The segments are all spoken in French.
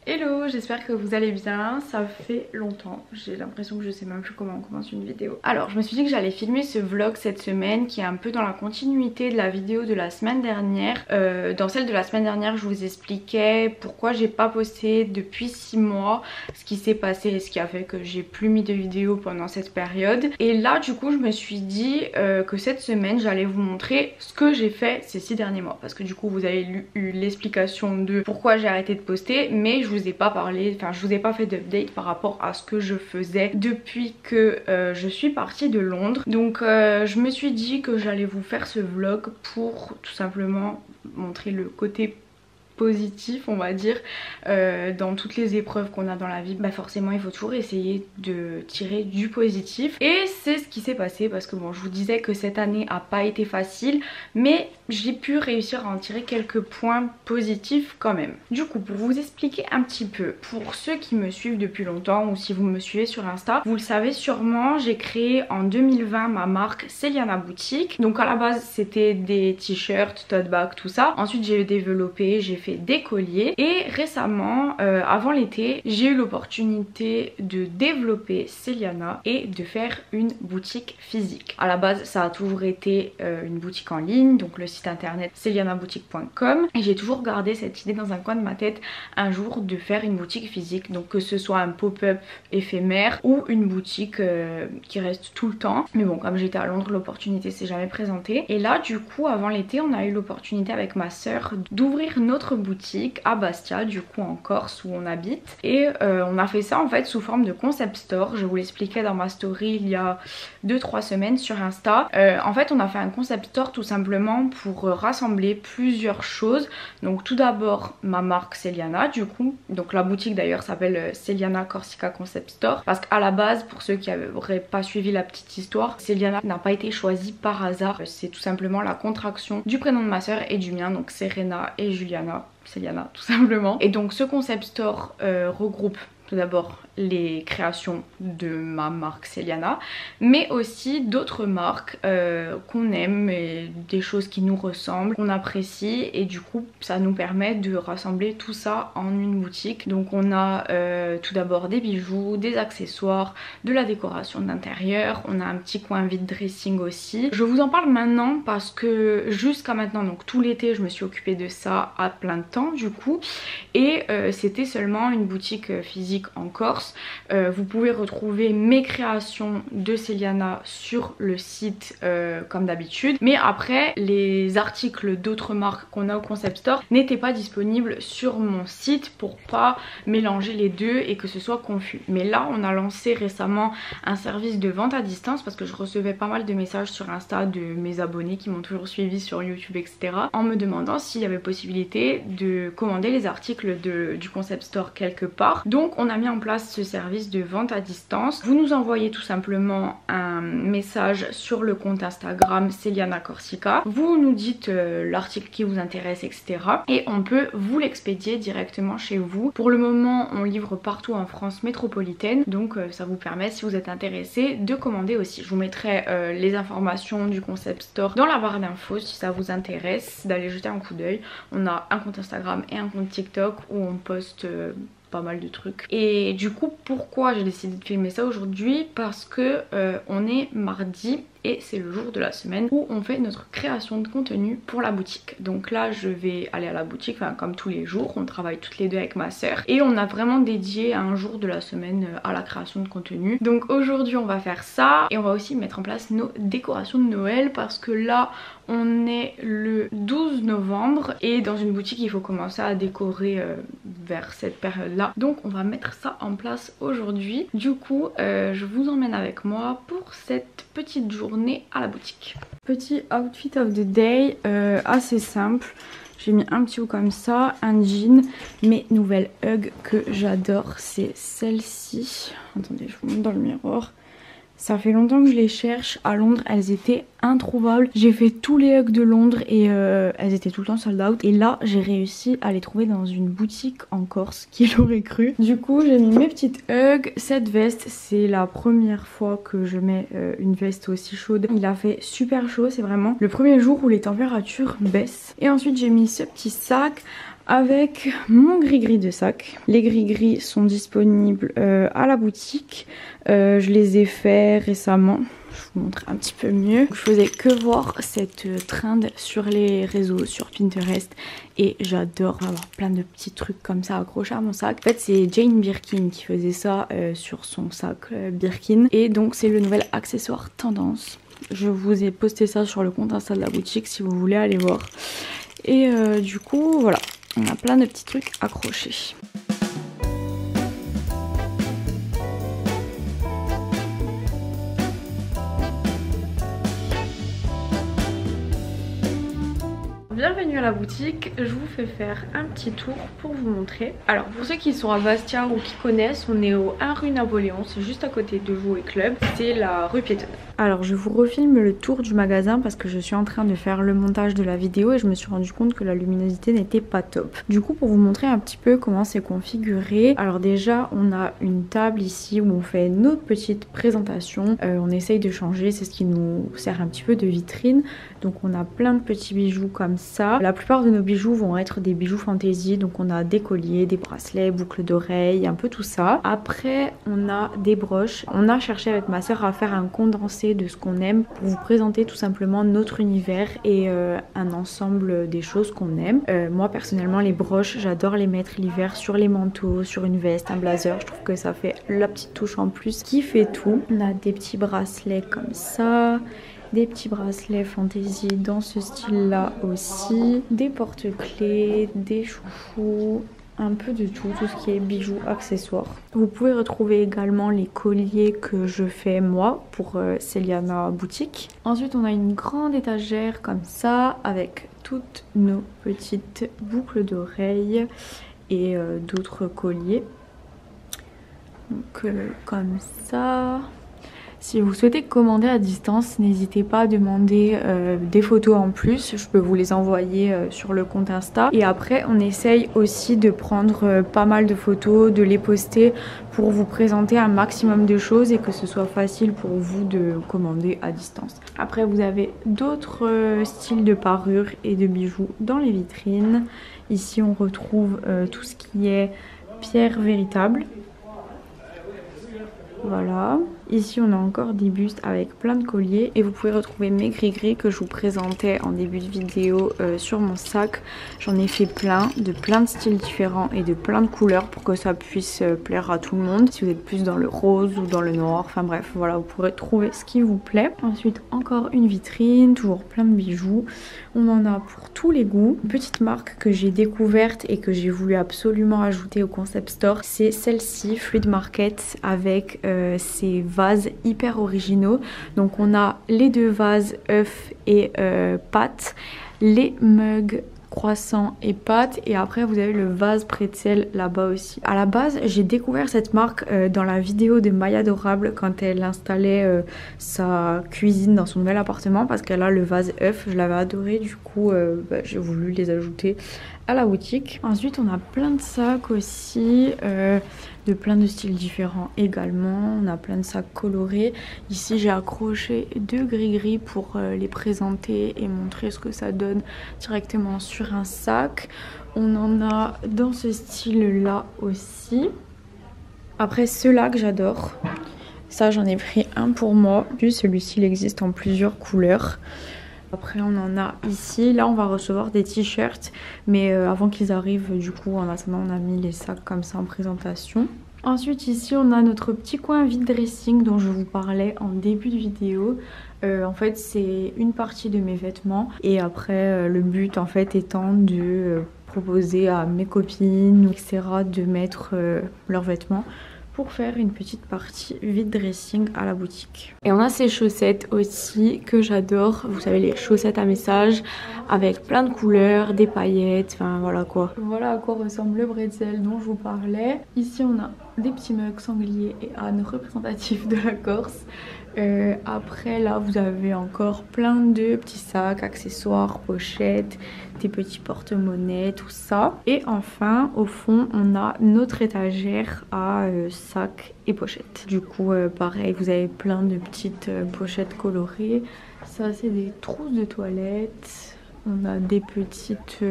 Hello, j'espère que vous allez bien, ça fait longtemps, j'ai l'impression que je sais même plus comment on commence une vidéo. Alors je me suis dit que j'allais filmer ce vlog cette semaine qui est un peu dans la continuité de la vidéo de la semaine dernière. Dans celle de la semaine dernière je vous expliquais pourquoi j'ai pas posté depuis 6 mois, ce qui s'est passé et ce qui a fait que j'ai plus mis de vidéos pendant cette période. Et là du coup je me suis dit que cette semaine j'allais vous montrer ce que j'ai fait ces 6 derniers mois. Parce que du coup vous avez eu l'explication de pourquoi j'ai arrêté de poster, mais je vous ai pas parlé, enfin je vous ai pas fait d'update par rapport à ce que je faisais depuis que je suis partie de Londres. Donc je me suis dit que j'allais vous faire ce vlog pour tout simplement montrer le côté positif, on va dire, dans toutes les épreuves qu'on a dans la vie. Bah forcément il faut toujours essayer de tirer du positif, et c'est ce qui s'est passé parce que bon, je vous disais que cette année a pas été facile, mais j'ai pu réussir à en tirer quelques points positifs quand même. Du coup, pour vous expliquer un petit peu, pour ceux qui me suivent depuis longtemps ou si vous me suivez sur Insta, vous le savez sûrement, j'ai créé en 2020 ma marque Celiana Boutique. Donc à la base c'était des t-shirts, tote bag, tout ça. Ensuite j'ai développé, j'ai fait des colliers, et récemment avant l'été j'ai eu l'opportunité de développer Celiana et de faire une boutique physique. À la base ça a toujours été une boutique en ligne, donc le site internet celianaboutique.com, et j'ai toujours gardé cette idée dans un coin de ma tête un jour de faire une boutique physique, donc que ce soit un pop-up éphémère ou une boutique qui reste tout le temps. Mais bon, comme j'étais à Londres, l'opportunité s'est jamais présentée, et là du coup avant l'été on a eu l'opportunité avec ma soeur d'ouvrir notre boutique à Bastia, du coup en Corse où on habite, et on a fait ça en fait sous forme de concept store. Je vous l'expliquais dans ma story il y a 2-3 semaines sur Insta. En fait on a fait un concept store tout simplement pour rassembler plusieurs choses. Donc tout d'abord ma marque Celiana, du coup, donc la boutique d'ailleurs s'appelle Celiana Corsica Concept Store, parce qu'à la base, pour ceux qui n'auraient pas suivi la petite histoire, Celiana n'a pas été choisie par hasard, c'est tout simplement la contraction du prénom de ma soeur et du mien, donc Serena et Juliana, Celiana tout simplement. Et donc ce concept store regroupe tout d'abord les créations de ma marque Celiana, mais aussi d'autres marques qu'on aime et des choses qui nous ressemblent, qu'on apprécie, et du coup ça nous permet de rassembler tout ça en une boutique. Donc on a tout d'abord des bijoux, des accessoires, de la décoration d'intérieur, on a un petit coin vide dressing aussi. Je vous en parle maintenant parce que jusqu'à maintenant, donc tout l'été, je me suis occupée de ça à plein de temps du coup, et c'était seulement une boutique physique en Corse. Vous pouvez retrouver mes créations de Celiana sur le site comme d'habitude, mais après les articles d'autres marques qu'on a au concept store n'étaient pas disponibles sur mon site pour pas mélanger les deux et que ce soit confus. Mais là on a lancé récemment un service de vente à distance parce que je recevais pas mal de messages sur Insta de mes abonnés qui m'ont toujours suivi sur YouTube, etc., en me demandant s'il y avait possibilité de commander les articles du concept store quelque part. Donc on a mis en place ce service de vente à distance. Vous nous envoyez tout simplement un message sur le compte Instagram Celiana Corsica, vous nous dites l'article qui vous intéresse, etc., et on peut vous l'expédier directement chez vous. Pour le moment on livre partout en France métropolitaine, donc ça vous permet, si vous êtes intéressé, de commander aussi. Je vous mettrai les informations du concept store dans la barre d'infos si ça vous intéresse d'aller jeter un coup d'œil. On a un compte Instagram et un compte TikTok où on poste pas mal de trucs. Et du coup pourquoi j'ai décidé de filmer ça aujourd'hui, parce que on est mardi et c'est le jour de la semaine où on fait notre création de contenu pour la boutique. Donc là je vais aller à la boutique, enfin comme tous les jours, on travaille toutes les deux avec ma soeur et on a vraiment dédié un jour de la semaine à la création de contenu. Donc aujourd'hui on va faire ça, et on va aussi mettre en place nos décorations de Noël parce que là on est le 12 novembre et dans une boutique il faut commencer à décorer vers cette période là, donc on va mettre ça en place aujourd'hui. Du coup je vous emmène avec moi pour cette petite journée à la boutique. Petit outfit of the day assez simple. J'ai mis un petit haut comme ça, un jean, mes nouvelles Hug que j'adore, c'est celle-ci. Attendez, je vous montre dans le miroir. Ça fait longtemps que je les cherche. À Londres, elles étaient introuvables. J'ai fait tous les hugs de Londres et elles étaient tout le temps sold out. Et là, j'ai réussi à les trouver dans une boutique en Corse. Qui l'aurait cru? Du coup, j'ai mis mes petites hugs. Cette veste, c'est la première fois que je mets une veste aussi chaude. Il a fait super chaud. C'est vraiment le premier jour où les températures baissent. Et ensuite, j'ai mis ce petit sac avec mon gris-gris de sac. Les gris-gris sont disponibles à la boutique. Je les ai faits récemment. Je vous montre un petit peu mieux. Je faisais que voir cette trend sur les réseaux, sur Pinterest. Et j'adore avoir plein de petits trucs comme ça accrochés à mon sac. En fait, c'est Jane Birkin qui faisait ça sur son sac Birkin. Et donc, c'est le nouvel accessoire tendance. Je vous ai posté ça sur le compte Insta de la boutique si vous voulez aller voir. Et du coup, voilà. On a plein de petits trucs accrochés. Bienvenue à la boutique, je vous fais faire un petit tour pour vous montrer. Alors pour ceux qui sont à Bastia ou qui connaissent, on est au 1 rue Napoléon, c'est juste à côté de Jouet Club, c'est la rue piétonne. Alors je vous refilme le tour du magasin parce que je suis en train de faire le montage de la vidéo et je me suis rendu compte que la luminosité n'était pas top. Du coup pour vous montrer un petit peu comment c'est configuré, alors déjà on a une table ici où on fait notre petite présentation, on essaye de changer, c'est ce qui nous sert un petit peu de vitrine. Donc on a plein de petits bijoux comme ça. La plupart de nos bijoux vont être des bijoux fantaisie. Donc on a des colliers, des bracelets, boucles d'oreilles, un peu tout ça. Après on a des broches. On a cherché avec ma soeur à faire un condensé de ce qu'on aime pour vous présenter tout simplement notre univers et un ensemble des choses qu'on aime. Moi personnellement les broches, j'adore les mettre l'hiver sur les manteaux, sur une veste, un blazer. Je trouve que ça fait la petite touche en plus qui fait tout. On a des petits bracelets comme ça. Des petits bracelets fantaisie dans ce style là aussi, des porte-clés, des chouchous, un peu de tout, tout ce qui est bijoux, accessoires. Vous pouvez retrouver également les colliers que je fais moi pour Celiana Boutique. Ensuite on a une grande étagère comme ça avec toutes nos petites boucles d'oreilles et d'autres colliers. Donc comme ça. Si vous souhaitez commander à distance, n'hésitez pas à demander des photos en plus. Je peux vous les envoyer sur le compte Insta. Et après, on essaye aussi de prendre pas mal de photos, de les poster pour vous présenter un maximum de choses et que ce soit facile pour vous de commander à distance. Après, vous avez d'autres styles de parures et de bijoux dans les vitrines. Ici, on retrouve tout ce qui est pierre véritable. Voilà, ici on a encore des bustes avec plein de colliers et vous pouvez retrouver mes gris-gris que je vous présentais en début de vidéo sur mon sac. J'en ai fait plein de styles différents et de plein de couleurs pour que ça puisse plaire à tout le monde. Si vous êtes plus dans le rose ou dans le noir, enfin bref, voilà, vous pourrez trouver ce qui vous plaît. Ensuite encore une vitrine, toujours plein de bijoux. On en a pour tous les goûts. Une petite marque que j'ai découverte et que j'ai voulu absolument ajouter au concept store, c'est celle-ci, Fluid Market, avec ces vases hyper originaux. Donc on a les deux vases œufs et pâtes, les mugs croissant et pâte, et après vous avez le vase pretzel là-bas aussi. À la base j'ai découvert cette marque dans la vidéo de Maya Adorable quand elle installait sa cuisine dans son nouvel appartement parce qu'elle a le vase œuf, je l'avais adoré, du coup j'ai voulu les ajouter à la boutique. Ensuite on a plein de sacs aussi de plein de styles différents également. On a plein de sacs colorés. Ici j'ai accroché deux gris-gris pour les présenter et montrer ce que ça donne directement sur un sac. On en a dans ce style là aussi. Après ceux-là que j'adore, ça j'en ai pris un pour moi. Celui-ci il existe en plusieurs couleurs. Après on en a ici, là on va recevoir des t-shirts mais avant qu'ils arrivent, du coup en attendant on a mis les sacs comme ça en présentation. Ensuite ici on a notre petit coin vide dressing dont je vous parlais en début de vidéo. En fait c'est une partie de mes vêtements et après le but en fait étant de proposer à mes copines etc de mettre leurs vêtements pour faire une petite partie vide dressing à la boutique. Et on a ces chaussettes aussi que j'adore, vous savez les chaussettes à message avec plein de couleurs, des paillettes, enfin voilà quoi. Voilà à quoi ressemble le bretzel dont je vous parlais. Ici on a des petits mugs sangliers et ânes représentatifs de la Corse. Après là vous avez encore plein de petits sacs, accessoires, pochettes, des petits porte-monnaies, tout ça. Et enfin au fond on a notre étagère à sacs et pochettes. Du coup pareil, vous avez plein de petites pochettes colorées. Ça c'est des trousses de toilette. On a des petites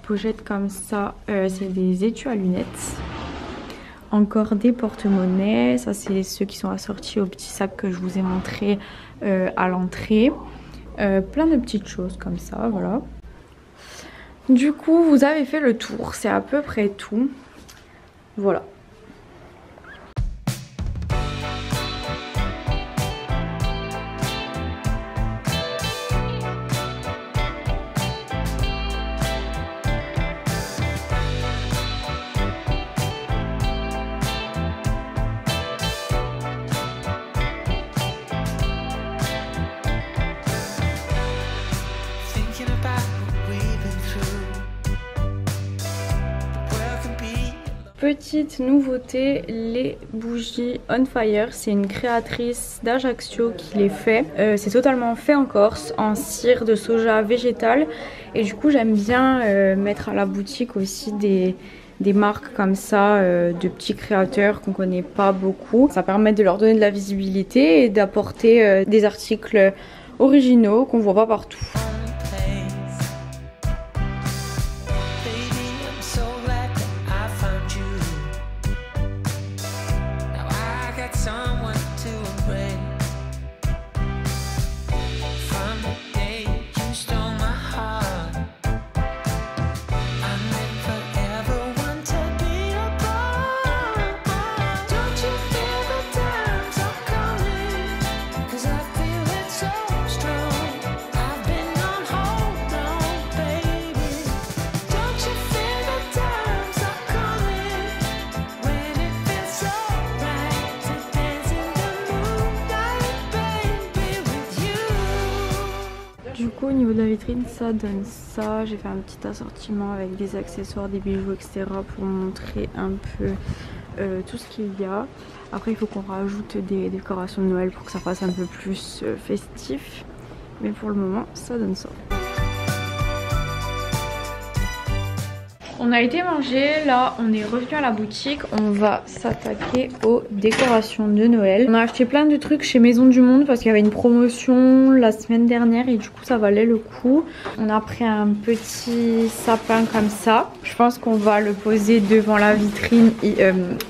pochettes comme ça, c'est des étuis à lunettes. Encore des porte-monnaies, ça c'est ceux qui sont assortis au petit sac que je vous ai montré à l'entrée. Plein de petites choses comme ça, voilà. Du coup, vous avez fait le tour, c'est à peu près tout. Voilà. Petite nouveauté, les bougies On Fire, c'est une créatrice d'Ajaccio qui les fait. C'est totalement fait en Corse, en cire de soja végétal. Et du coup j'aime bien mettre à la boutique aussi des marques comme ça, de petits créateurs qu'on connaît pas beaucoup. Ça permet de leur donner de la visibilité et d'apporter des articles originaux qu'on voit pas partout. Du coup au niveau de la vitrine ça donne ça, j'ai fait un petit assortiment avec des accessoires, des bijoux etc pour montrer un peu tout ce qu'il y a. Après il faut qu'on rajoute des décorations de Noël pour que ça fasse un peu plus festif, mais pour le moment ça donne ça. On a été manger, là on est revenu à la boutique, on va s'attaquer aux décorations de Noël. On a acheté plein de trucs chez Maison du Monde parce qu'il y avait une promotion la semaine dernière et du coup ça valait le coup. On a pris un petit sapin comme ça. Je pense qu'on va le poser devant la vitrine,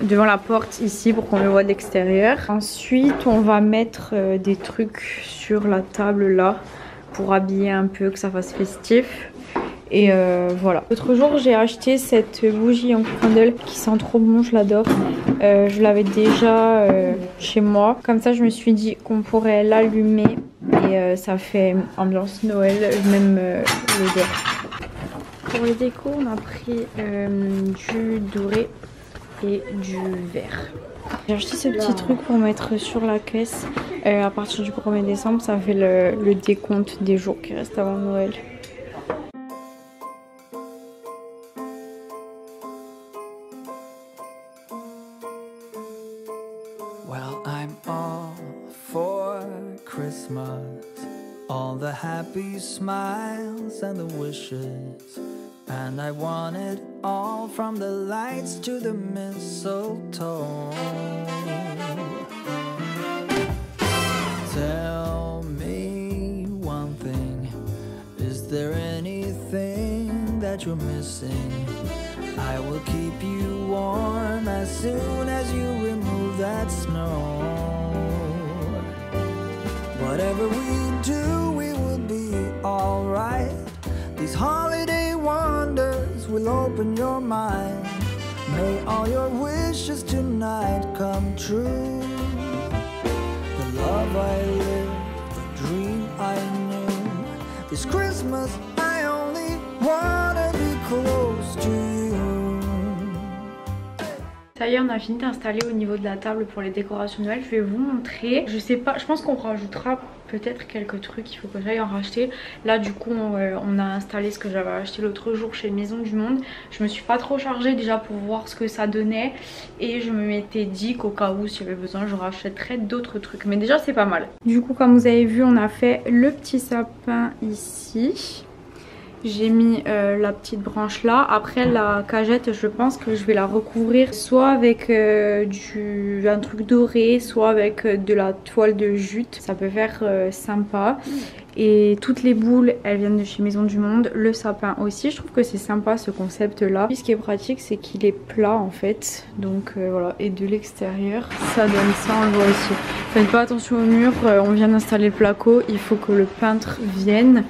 devant la porte ici pour qu'on le voit de l'extérieur. Ensuite on va mettre des trucs sur la table là pour habiller un peu, que ça fasse festif. Et voilà. L'autre jour j'ai acheté cette bougie en candle qui sent trop bon, je l'adore. Je l'avais déjà chez moi. Comme ça je me suis dit qu'on pourrait l'allumer et ça fait ambiance Noël, même l'odeur. Pour les décos on a pris du doré et du vert. J'ai acheté ce petit truc pour mettre sur la caisse. À partir du 1er décembre ça fait le décompte des jours qui restent avant Noël. Well, I'm all for Christmas, all the happy smiles and the wishes, and I want it all from the lights to the mistletoe. Tell me one thing, is there anything that you're missing? I will keep you warm as soon as you remove that snow. Whatever we do, we will be alright. These holiday wonders will open your mind. May all your wishes tonight come true. The love I lived, the dream I knew. This Christmas I only wanna be close to you. Ça y est, on a fini d'installer au niveau de la table pour les décorations de Noël. Je vais vous montrer. Je sais pas, je pense qu'on rajoutera peut-être quelques trucs. Il faut que j'aille en racheter. Là du coup on a installé ce que j'avais acheté l'autre jour chez Maison du Monde. Je me suis pas trop chargée déjà pour voir ce que ça donnait. Et je me m'étais dit qu'au cas où s'il y avait besoin je rachèterais d'autres trucs. Mais déjà c'est pas mal. Du coup comme vous avez vu on a fait le petit sapin ici. J'ai mis la petite branche là. Après la cagette je pense que je vais la recouvrir soit avec un truc doré, soit avec de la toile de jute. Ça peut faire sympa. Et toutes les boules elles viennent de chez Maison du Monde. Le sapin aussi, je trouve que c'est sympa ce concept là. Puis ce qui est pratique c'est qu'il est plat en fait. Donc voilà, et de l'extérieur ça donne ça, on le voit aussi. Faites pas attention au mur, on vient d'installer le placo. Il faut que le peintre vienne.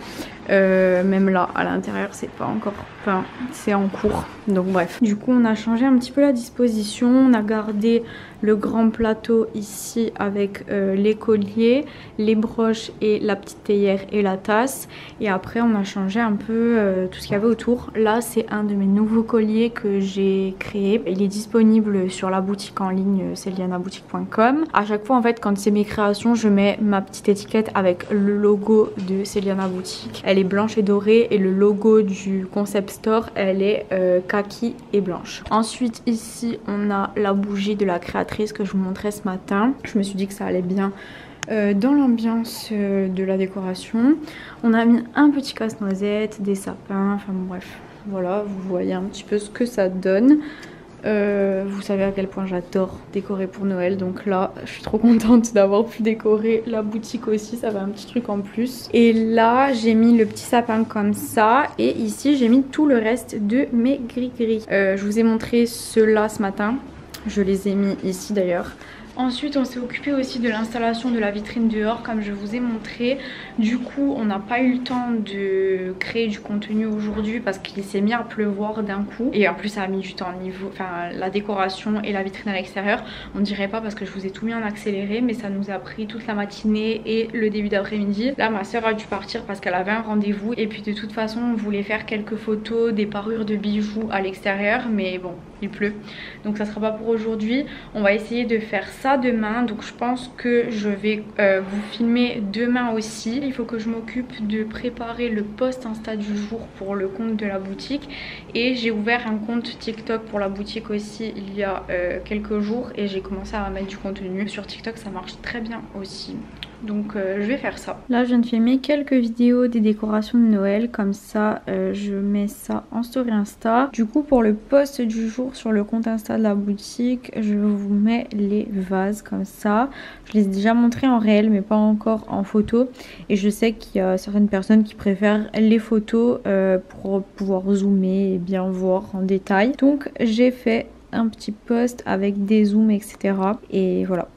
Même là à l'intérieur c'est pas encore peint, c'est en cours, donc bref. Du coup on a changé un petit peu la disposition, on a gardé le grand plateau ici avec les colliers, les broches et la petite théière et la tasse. Et après on a changé un peu tout ce qu'il y avait autour. Là c'est un de mes nouveaux colliers que j'ai créé. Il est disponible sur la boutique en ligne celianaboutique.com. À chaque fois en fait quand c'est mes créations je mets ma petite étiquette avec le logo de Celiana Boutique. Elle est blanche et dorée et le logo du concept store elle est kaki et blanche. Ensuite ici on a la bougie de la créatrice que je vous montrais ce matin. Je me suis dit que ça allait bien dans l'ambiance de la décoration. On a mis un petit casse-noisette, des sapins, enfin bon, bref. Voilà, vous voyez un petit peu ce que ça donne. Vous savez à quel point j'adore décorer pour Noël, donc là je suis trop contente d'avoir pu décorer la boutique aussi, ça va un petit truc en plus. Et là j'ai mis le petit sapin comme ça et ici j'ai mis tout le reste de mes gris-gris. Je vous ai montré ceux-là ce matin, je les ai mis ici d'ailleurs. Ensuite on s'est occupé aussi de l'installation de la vitrine dehors comme je vous ai montré. Du coup on n'a pas eu le temps de créer du contenu aujourd'hui parce qu'il s'est mis à pleuvoir d'un coup. Et en plus ça a mis du temps au niveau, enfin la décoration et la vitrine à l'extérieur. On dirait pas parce que je vous ai tout mis en accéléré, mais ça nous a pris toute la matinée et le début d'après-midi. Là ma soeur a dû partir parce qu'elle avait un rendez-vous. Et puis de toute façon on voulait faire quelques photos des parures de bijoux à l'extérieur. Mais bon il pleut donc ça sera pas pour aujourd'hui. On va essayer de faire ça demain, donc je pense que je vais vous filmer demain aussi. Il faut que je m'occupe de préparer le post Insta du jour pour le compte de la boutique et j'ai ouvert un compte TikTok pour la boutique aussi il y a quelques jours et j'ai commencé à mettre du contenu sur TikTok, ça marche très bien aussi. Donc je vais faire ça. Là je viens de filmer quelques vidéos des décorations de Noël, comme ça je mets ça en story Insta. Du coup pour le post du jour sur le compte Insta de la boutique, je vous mets les vases comme ça. Je les ai déjà montrés en réel mais pas encore en photo. Et je sais qu'il y a certaines personnes qui préfèrent les photos pour pouvoir zoomer et bien voir en détail. Donc j'ai fait un petit post avec des zooms etc. Et voilà.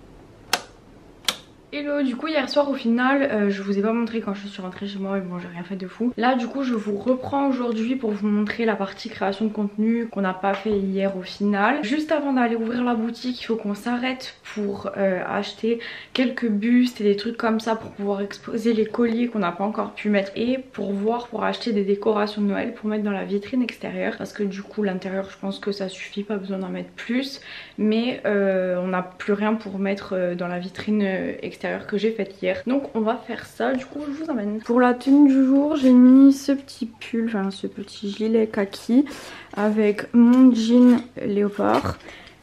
Hello, du coup hier soir au final je vous ai pas montré quand je suis rentrée chez moi, mais bon j'ai rien fait de fou. Là du coup je vous reprends aujourd'hui pour vous montrer la partie création de contenu qu'on n'a pas fait hier au final. Juste avant d'aller ouvrir la boutique il faut qu'on s'arrête pour acheter quelques bustes et des trucs comme ça pour pouvoir exposer les colliers qu'on n'a pas encore pu mettre et pour acheter des décorations de Noël pour mettre dans la vitrine extérieure parce que du coup l'intérieur je pense que ça suffit, pas besoin d'en mettre plus, mais on n'a plus rien pour mettre dans la vitrine extérieure que j'ai faite hier. Donc on va faire ça, du coup je vous emmène. Pour la tenue du jour j'ai mis ce petit pull, enfin ce petit gilet kaki avec mon jean léopard,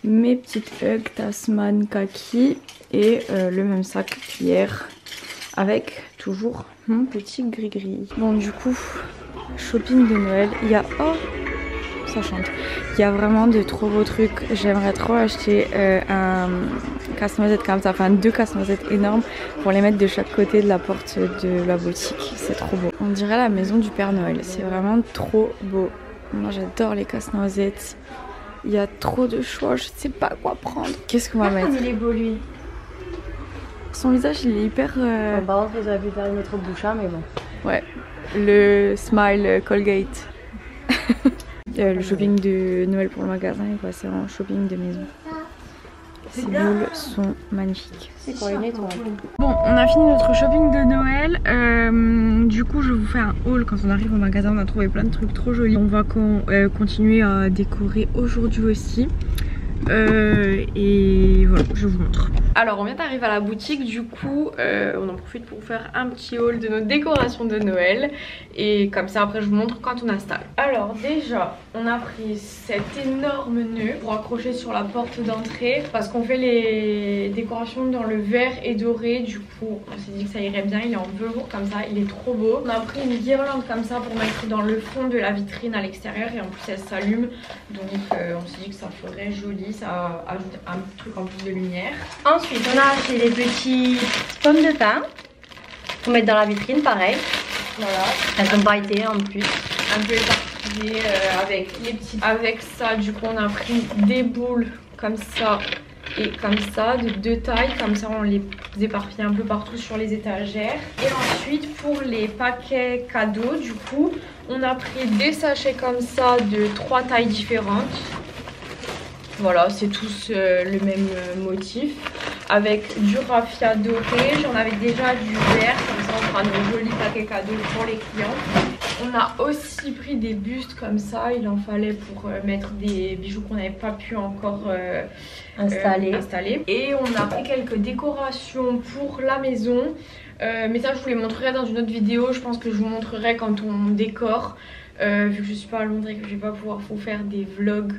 mes petites Ugg Tasman kaki et le même sac qu'hier avec toujours mon petit gris-gris. Bon du coup shopping de Noël, il y a... Oh ça chante. Il y a vraiment de trop beaux trucs. J'aimerais trop acheter un casse-noisette comme ça, enfin 2 casse-noisettes énormes pour les mettre de chaque côté de la porte de la boutique. C'est trop beau. On dirait la maison du Père Noël. C'est vraiment trop beau. Moi j'adore les casse-noisettes. Il y a trop de choix, je sais pas quoi prendre. Qu'est-ce qu'on va mettre? Il est beau lui. Son visage il est hyper... Bon, par contre ils auraient pu faire une autre bouche hein, mais bon. Ouais, le smile Colgate. Le shopping de Noël pour le magasin et quoi, c'est vraiment shopping de maison. Ces boules sont magnifiques. C'est pour les nettoyer. Bon, on a fini notre shopping de Noël. Du coup, je vous fais un haul. Quand on arrive au magasin, on a trouvé plein de trucs trop jolis. On va continuer à décorer aujourd'hui aussi. Et voilà, je vous montre. Alors on vient d'arriver à la boutique, du coup on en profite pour faire un petit haul de nos décorations de Noël. Et comme ça après je vous montre quand on installe. Alors déjà on a pris cet énorme nœud pour accrocher sur la porte d'entrée, parce qu'on fait les décorations dans le vert et doré. Du coup on s'est dit que ça irait bien, il est en velours comme ça, il est trop beau. On a pris une guirlande comme ça pour mettre dans le fond de la vitrine à l'extérieur, et en plus elle s'allume. Donc on s'est dit que ça ferait joli, ça ajoute un truc en plus de lumière. Ensuite, on a acheté des petits pommes de pin pour mettre dans la vitrine, pareil. Voilà. Elles sont pas été en plus. Un peu éparpillé avec les petits. Avec ça, du coup, on a pris des boules comme ça et comme ça, de deux tailles. Comme ça, on les éparpille un peu partout sur les étagères. Et ensuite, pour les paquets cadeaux, du coup, on a pris des sachets comme ça de 3 tailles différentes. Voilà, c'est tous le même motif, avec du raffia doré. J'en avais déjà du vert, comme ça on fera nos jolis paquets cadeaux pour les clients. On a aussi pris des bustes comme ça, il en fallait pour mettre des bijoux qu'on n'avait pas pu encore installer. Et on a pris quelques décorations pour la maison. Mais ça je vous les montrerai dans une autre vidéo. Je pense que je vous montrerai quand on décore. Vu que je suis pas à Londres et que je vais pas pouvoir vous faire des vlogs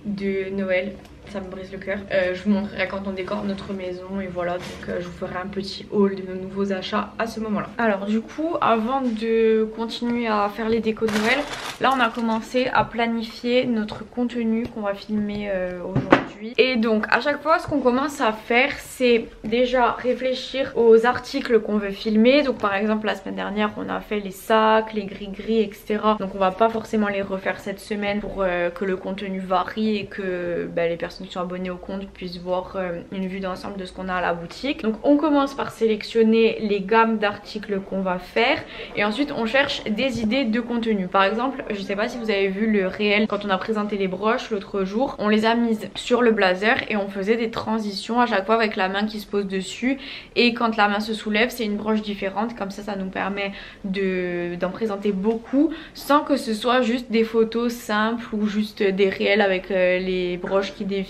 de Noël, ça me brise le cœur. Je vous montrerai quand on décore notre maison, et voilà, donc je vous ferai un petit haul de nos nouveaux achats à ce moment là. Alors du coup, avant de continuer à faire les décos de Noël, là on a commencé à planifier notre contenu qu'on va filmer aujourd'hui. Et donc à chaque fois ce qu'on commence à faire, c'est déjà réfléchir aux articles qu'on veut filmer. Donc par exemple la semaine dernière on a fait les sacs, les gris-gris, etc. Donc on va pas forcément les refaire cette semaine pour que le contenu varie et que les personnes qui sont abonnées au compte puissent voir une vue d'ensemble de ce qu'on a à la boutique. Donc on commence par sélectionner les gammes d'articles qu'on va faire, et ensuite on cherche des idées de contenu. Par exemple, je sais pas si vous avez vu le réel quand on a présenté les broches l'autre jour, on les a mises sur le blazer et on faisait des transitions à chaque fois avec la main qui se pose dessus, et quand la main se soulève c'est une broche différente. Comme ça nous permet d'en présenter beaucoup sans que ce soit juste des photos simples ou juste des réels avec les broches qui défilent.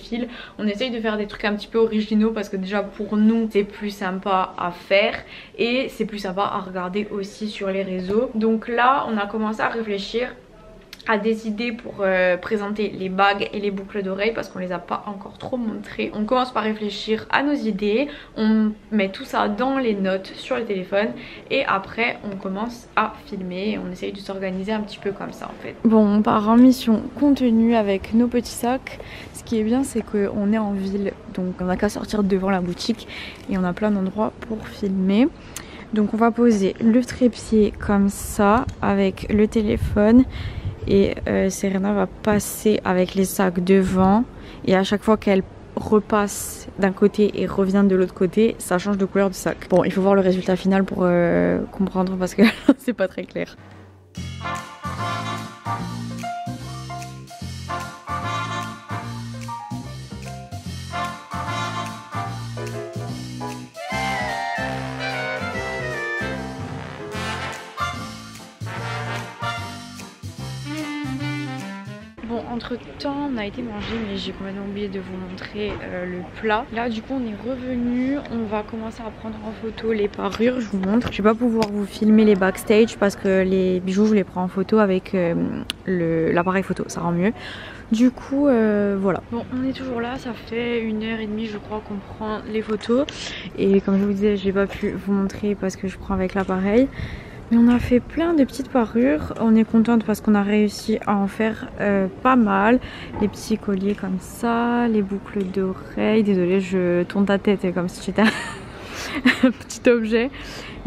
On essaye de faire des trucs un petit peu originaux parce que déjà pour nous c'est plus sympa à faire et c'est plus sympa à regarder aussi sur les réseaux. Donc là on a commencé à réfléchir à des idées pour présenter les bagues et les boucles d'oreilles parce qu'on les a pas encore trop montrées. On commence par réfléchir à nos idées, on met tout ça dans les notes sur le téléphone et après on commence à filmer et on essaye de s'organiser un petit peu comme ça en fait. Bon, on part en mission contenu avec nos petits sacs. Ce qui est bien c'est qu'on est en ville, donc on n'a qu'à sortir devant la boutique et on a plein d'endroits pour filmer. Donc on va poser le trépied comme ça avec le téléphone. Et Serena va passer avec les sacs devant, et à chaque fois qu'elle repasse d'un côté et revient de l'autre côté, ça change de couleur de sac. Bon, il faut voir le résultat final pour comprendre parce que c'est pas très clair. Bon, entre temps on a été manger, mais j'ai complètement oublié de vous montrer le plat. Là du coup on est revenu, on va commencer à prendre en photo les parures, je vous montre. Je vais pas pouvoir vous filmer les backstage parce que les bijoux je les prends en photo avec l'appareil photo, ça rend mieux. Du coup voilà. Bon, on est toujours là, ça fait 1h30 je crois qu'on prend les photos. Et comme je vous disais, j'ai pas pu vous montrer parce que je prends avec l'appareil. Mais on a fait plein de petites parures, on est contente parce qu'on a réussi à en faire pas mal. Les petits colliers comme ça, les boucles d'oreilles, désolée je tourne ta tête comme si j'étais un petit objet.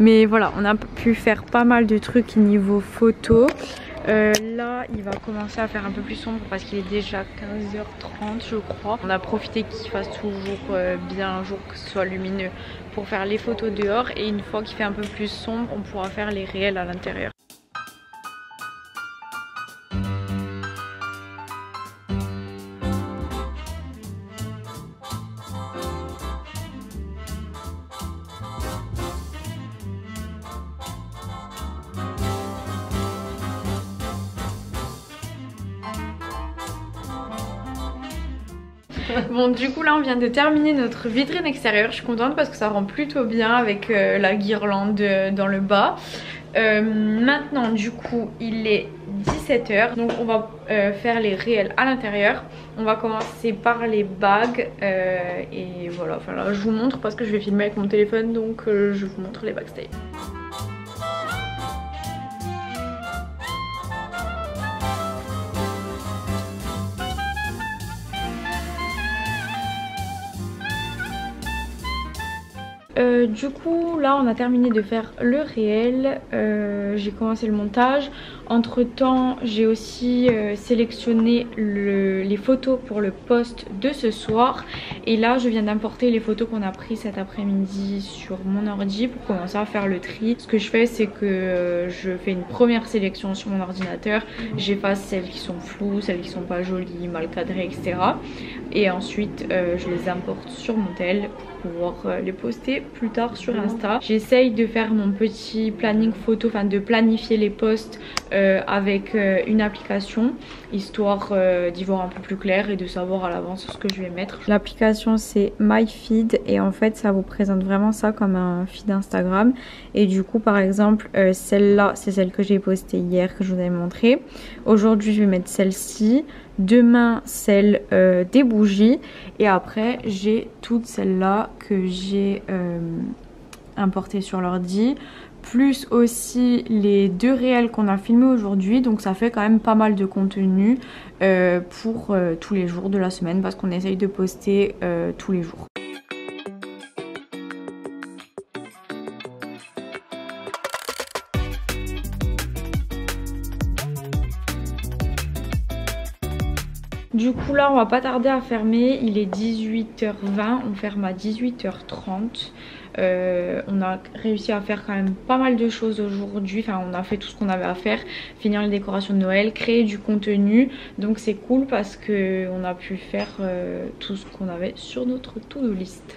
Mais voilà, on a pu faire pas mal de trucs niveau photo. Là il va commencer à faire un peu plus sombre parce qu'il est déjà 15h30 je crois. On a profité qu'il fasse toujours bien jour, que ce soit lumineux pour faire les photos dehors, et une fois qu'il fait un peu plus sombre on pourra faire les réels à l'intérieur. Bon, du coup là on vient de terminer notre vitrine extérieure. Je suis contente parce que ça rend plutôt bien avec la guirlande dans le bas. Maintenant du coup il est 17 h, donc on va faire les réels à l'intérieur. On va commencer par les bagues et voilà, enfin là je vous montre parce que je vais filmer avec mon téléphone, donc je vous montre les backstage. Du coup là on a terminé de faire le réel, j'ai commencé le montage. Entre temps j'ai aussi sélectionné les photos pour le post de ce soir. Et là je viens d'importer les photos qu'on a prises cet après-midi sur mon ordi pour commencer à faire le tri. Ce que je fais c'est que je fais une première sélection sur mon ordinateur. J'efface celles qui sont floues, celles qui sont pas jolies, mal cadrées, etc. Et ensuite je les importe sur mon tel pour pouvoir les poster plus tard sur Insta. J'essaye de faire mon petit planning photo, enfin de planifier les posts avec une application, histoire d'y voir un peu plus clair et de savoir à l'avance ce que je vais mettre. L'application c'est MyFeed et en fait ça vous présente vraiment ça comme un feed Instagram. Et du coup par exemple celle-là c'est celle que j'ai postée hier que je vous avais montré. Aujourd'hui je vais mettre celle-ci. Demain celle des bougies. Et après j'ai toutes celles-là que j'ai importées sur l'ordi. Plus aussi les 2 réels qu'on a filmés aujourd'hui. Donc ça fait quand même pas mal de contenu pour tous les jours de la semaine. Parce qu'on essaye de poster tous les jours. Du coup là on va pas tarder à fermer, il est 18 h 20, on ferme à 18 h 30. On a réussi à faire quand même pas mal de choses aujourd'hui, enfin on a fait tout ce qu'on avait à faire, finir les décorations de Noël, créer du contenu, donc c'est cool parce qu'on a pu faire tout ce qu'on avait sur notre to-do list.